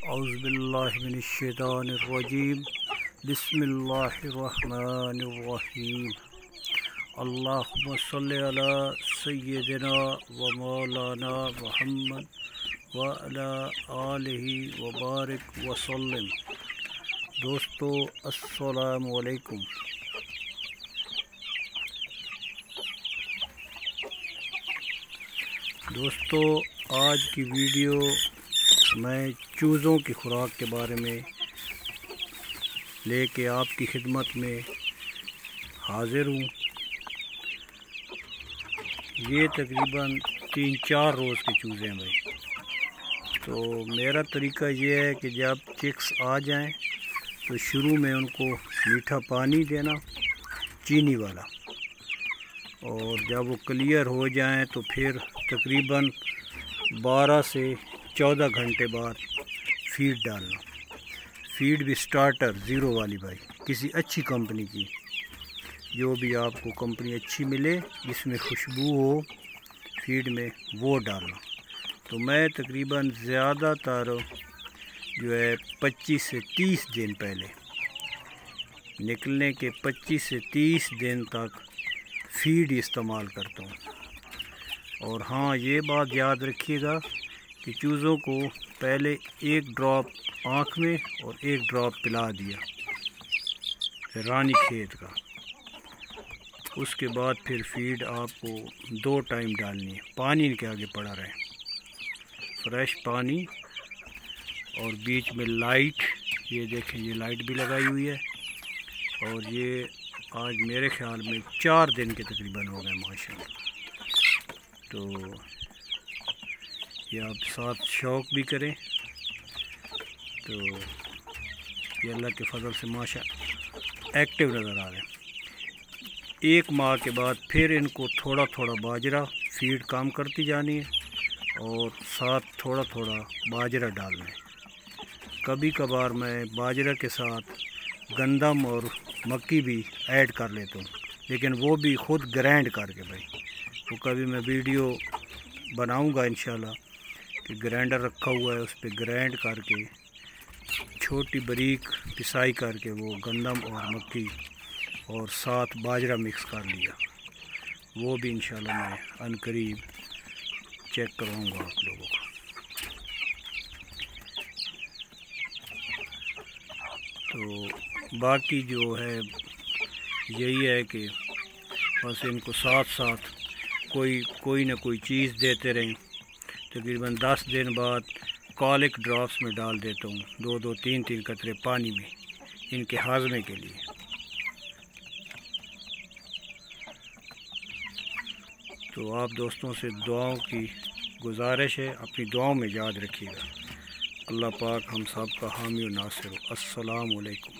اعوذ باللہ من الشیطان الرجیم بسم اللہ الرحمن الرحیم اللہم صلی علی سیدنا و مولانا محمد وعلی آلہ وبارک وسلم۔ دوستو السلام علیکم۔ دوستو آج کی ویڈیو میں چوزوں کی خوراک کے بارے میں لے کے آپ کی خدمت میں حاضر ہوں۔ یہ تقریباً 3-4 روز کے چوزے ہیں بھائی۔ تو میرا طریقہ یہ ہے کہ جب چکس آ جائیں تو شروع میں ان کو میٹھا پانی دینا، چینی والا، اور جب وہ کلیئر ہو جائیں تو پھر تقریباً 12 سے 14 گھنٹے بعد فیڈ ڈالنا۔ فیڈ بھی سٹارٹر 0 والی بھائی، کسی اچھی کمپنی کی، جو بھی آپ کو کمپنی اچھی ملے جس میں خوشبو ہو فیڈ میں، وہ ڈالنا۔ تو میں تقریباً زیادہ تر جو ہے 25 سے 30 دن پہلے، نکلنے کے 25 سے 30 دن تک فیڈ استعمال کرتا ہوں۔ اور ہاں، یہ بات یاد رکھیے گا کہ چوزوں کو پہلے 1 ڈراپ آنکھ میں اور 1 ڈراپ پلا دیا رانی کھیت کا، اس کے بعد پھر فیڈ آپ کو 2 ٹائم ڈالنی ہے، پانی کے آگے پڑا رہے، فریش پانی، اور بیچ میں لائٹ، یہ دیکھیں یہ لائٹ بھی لگائی ہوئی ہے، اور یہ آج میرے خیال میں 4 دن کے تقریباً ہو گئے ماشاءاللہ۔ تو یہ آپ ساتھ شوق بھی کریں، تو یہ اللہ کے فضل سے ماشاء ایکٹیو نظر آ رہے ہیں۔ 1 ماہ کے بعد پھر ان کو تھوڑا تھوڑا باجرہ فیڈ کام کرتی جانی ہے، اور ساتھ تھوڑا تھوڑا باجرہ ڈالنا ہے۔ کبھی کبھار میں باجرہ کے ساتھ گندم اور مکی بھی ایڈ کر لیتا ہوں، لیکن وہ بھی خود گرینڈ کر کے بھائی۔ تو کبھی میں ویڈیو بناؤں گا انشاءاللہ کہ گرینڈر رکھا ہوا ہے، اس پہ گرینڈ کر کے چھوٹی باریک پسائی کر کے وہ گندم اور مکی اور ساتھ باجرہ مکس کر لیا، وہ بھی انشاءاللہ میں ان قریب چیک کرواؤں گا آپ لوگوں کو۔ تو باقی جو ہے یہی ہے کہ بس ان کو ساتھ ساتھ کوئی نہ کوئی چیز دیتے رہیں۔ تقریباً 10 دن بعد کالک ڈراپس میں ڈال دیتا ہوں، 2 3 قطرے پانی میں، ان کے ہاضمے کے لیے۔ تو آپ دوستوں سے دعاؤں کی گزارش ہے، اپنی دعاؤں میں یاد رکھیے گا۔ اللہ پاک ہم سب کا حامی و ناصر ہو۔ السلام علیکم۔